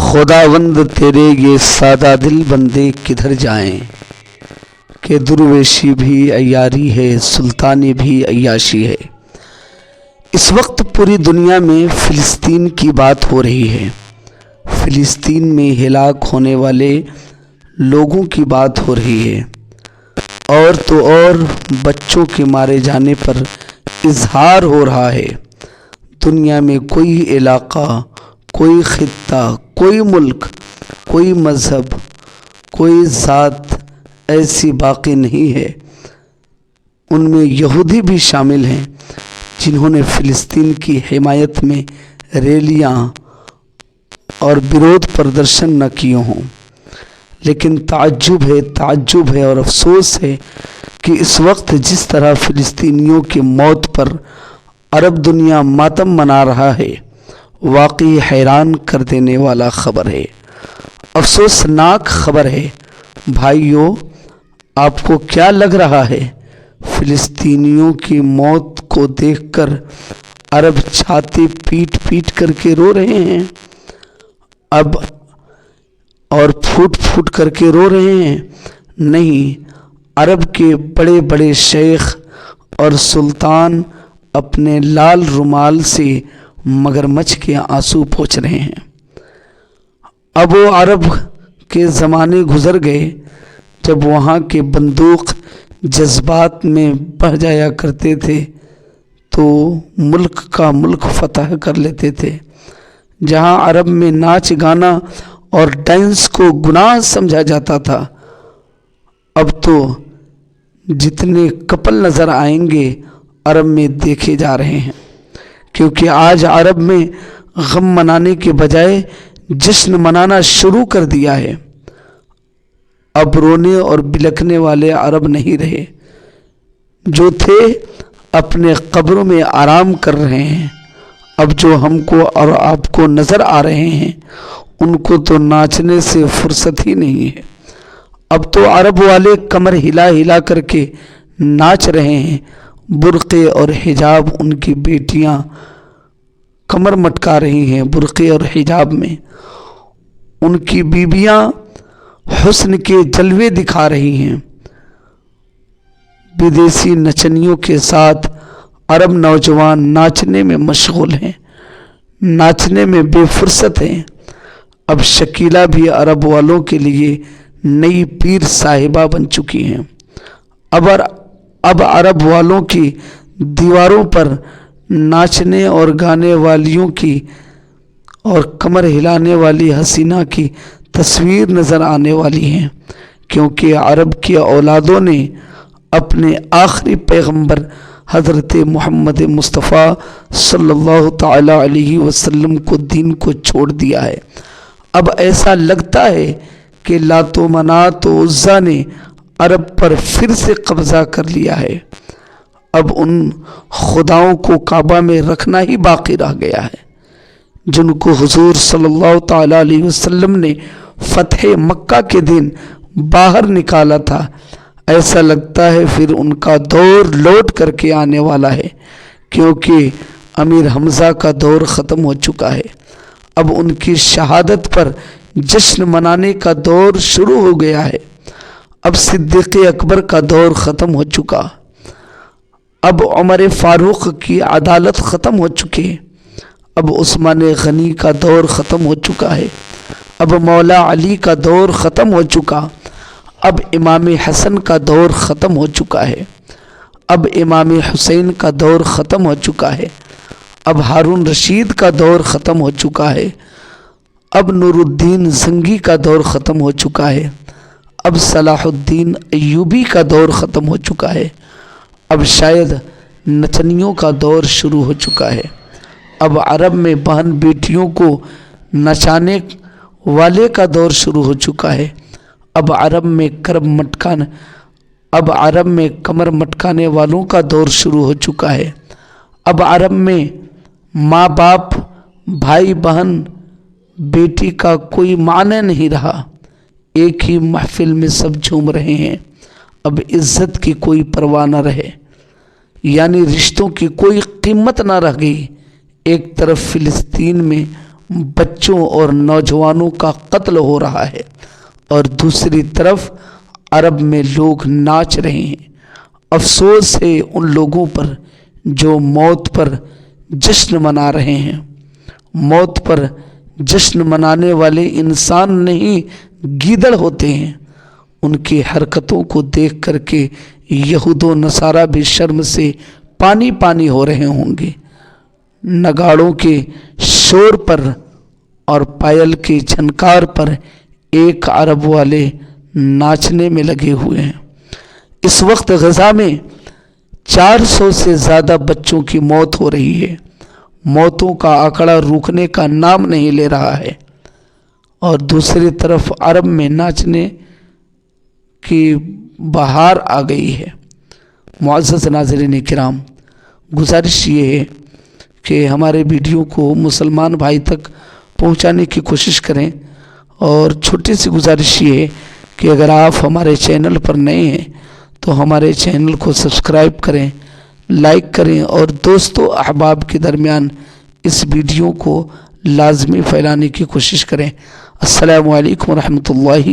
خداوند تیرے یہ سادہ دل بندے کدھر جائیں کہ درویشی بھی عیاری ہے، سلطانی بھی عیاشی ہے۔ اس وقت پوری دنیا میں فلسطین کی بات ہو رہی ہے، فلسطین میں ہلاک ہونے والے لوگوں کی بات ہو رہی ہے، اور تو اور بچوں کے مارے جانے پر اظہار ہو رہا ہے۔ دنیا میں کوئی علاقہ، کوئی خطہ، کوئی ملک، کوئی مذہب، کوئی ذات ایسی باقی نہیں ہے، ان میں یہودی بھی شامل ہیں، جنہوں نے فلسطین کی حمایت میں ریلیاں اور برود پردرشن نہ کیے ہوں۔ لیکن تعجب ہے اور افسوس ہے کہ اس وقت جس طرح فلسطینیوں کی موت پر عرب دنیا ماتم منا رہا ہے، واقعی حیران کر دینے والا خبر ہے، افسوسناک خبر ہے۔ بھائیو، آپ کو کیا لگ رہا ہے؟ فلسطینیوں کی موت کو دیکھ کر عرب چھاتی پیٹ پیٹ کر کے رو رہے ہیں اب، اور پھوٹ پھوٹ کر کے رو رہے ہیں؟ نہیں، عرب کے بڑے بڑے شیخ اور سلطان اپنے لال رومال سے مگرمچھ کے آنسو پوچھ رہے ہیں۔ اب وہ عرب کے زمانے گزر گئے جب وہاں کے بندوق جذبات میں بہہ جایا کرتے تھے تو ملک کا ملک فتح کر لیتے تھے۔ جہاں عرب میں ناچ گانا اور ڈانس کو گناہ سمجھا جاتا تھا، اب تو جتنے کپل نظر آئیں گے عرب میں دیکھے جا رہے ہیں، کیونکہ آج عرب میں غم منانے کے بجائے جشن منانا شروع کر دیا ہے۔ اب رونے اور بلکنے والے عرب نہیں رہے، جو تھے اپنے قبروں میں آرام کر رہے ہیں۔ اب جو ہم کو اور آپ کو نظر آ رہے ہیں، ان کو تو ناچنے سے فرصت ہی نہیں ہے۔ اب تو عرب والے کمر ہلا ہلا کر کے ناچ رہے ہیں، برقعے اور حجاب ان کی بیٹیاں کمر مٹکا رہی ہیں برقعے اور حجاب میں، ان کی بیویاں حسن کے جلوے دکھا رہی ہیں۔ بدیسی نچنیوں کے ساتھ عرب نوجوان ناچنے میں مشغول ہیں، ناچنے میں بے فرصت ہیں۔ اب شکیلا بھی عرب والوں کے لیے نئی پیر صاحبہ بن چکی ہیں۔ اب عرب والوں کی دیواروں پر ناچنے اور گانے والیوں کی اور کمر ہلانے والی حسینہ کی تصویر نظر آنے والی ہیں، کیونکہ عرب کی اولادوں نے اپنے آخری پیغمبر حضرت محمد مصطفیٰ صلی اللہ تعالی علیہ وسلم کو دین کو چھوڑ دیا ہے۔ اب ایسا لگتا ہے کہ لات و منات و عزا نے عرب پر پھر سے قبضہ کر لیا ہے۔ اب ان خداؤں کو کعبہ میں رکھنا ہی باقی رہ گیا ہے، جن کو حضور صلی اللہ تعالی علیہ وسلم نے فتح مکہ کے دن باہر نکالا تھا۔ ایسا لگتا ہے پھر ان کا دور لوٹ کر کے آنے والا ہے، کیونکہ امیر حمزہ کا دور ختم ہو چکا ہے۔ اب ان کی شہادت پر جشن منانے کا دور شروع ہو گیا ہے۔ اب صدیق اکبر کا دور ختم ہو چکا، اب عمر فاروق کی عدالت ختم ہو چکی، اب عثمان غنی کا دور ختم ہو چکا ہے، اب مولا علی کا دور ختم ہو چکا، اب امام حسن کا دور ختم ہو چکا ہے، اب امام حسین کا دور ختم ہو چکا ہے، اب ہارون رشید کا دور ختم ہو چکا ہے، اب نور الدین زنگی کا دور ختم ہو چکا ہے، اب صلاح الدین ایوبی کا دور ختم ہو چکا ہے، اب شاید نچنیوں کا دور شروع ہو چکا ہے۔ اب عرب میں بہن بیٹیوں کو نچانے والے کا دور شروع ہو چکا ہے۔ اب عرب میں کمر مٹکانے والوں کا دور شروع ہو چکا ہے۔ اب عرب میں ماں باپ، بھائی بہن، بیٹی کا کوئی معنی نہیں رہا، ایک ہی محفل میں سب جھوم رہے ہیں۔ اب عزت کی کوئی پرواہ نہ رہے، یعنی رشتوں کی کوئی قیمت نہ رہ گئی۔ ایک طرف فلسطین میں بچوں اور نوجوانوں کا قتل ہو رہا ہے، اور دوسری طرف عرب میں لوگ ناچ رہے ہیں۔ افسوس ہے ان لوگوں پر جو موت پر جشن منا رہے ہیں۔ موت پر جشن منانے والے انسان نہیں، گیدڑ ہوتے ہیں۔ ان کی حرکتوں کو دیکھ کر کے یہود و نصارہ بھی شرم سے پانی پانی ہو رہے ہوں گے۔ نگاڑوں کے شور پر اور پائل کے جھنکار پر ایک عرب والے ناچنے میں لگے ہوئے ہیں۔ اس وقت غزہ میں 400 سے زیادہ بچوں کی موت ہو رہی ہے۔ موتوں کا آنکڑا رکنے کا نام نہیں لے رہا ہے، اور دوسری طرف عرب میں ناچنے کی بہار آ گئی ہے۔ معزز ناظرین کرام، گزارش یہ ہے کہ ہمارے ویڈیو کو مسلمان بھائی تک پہنچانے کی کوشش کریں، اور چھوٹی سی گزارش یہ ہے کہ اگر آپ ہمارے چینل پر نئے ہیں تو ہمارے چینل کو سبسکرائب کریں، لائک کریں، اور دوستوں احباب کے درمیان اس ویڈیو کو لازمی پھیلانے کی کوشش کریں۔ السلام علیکم ورحمۃ اللہ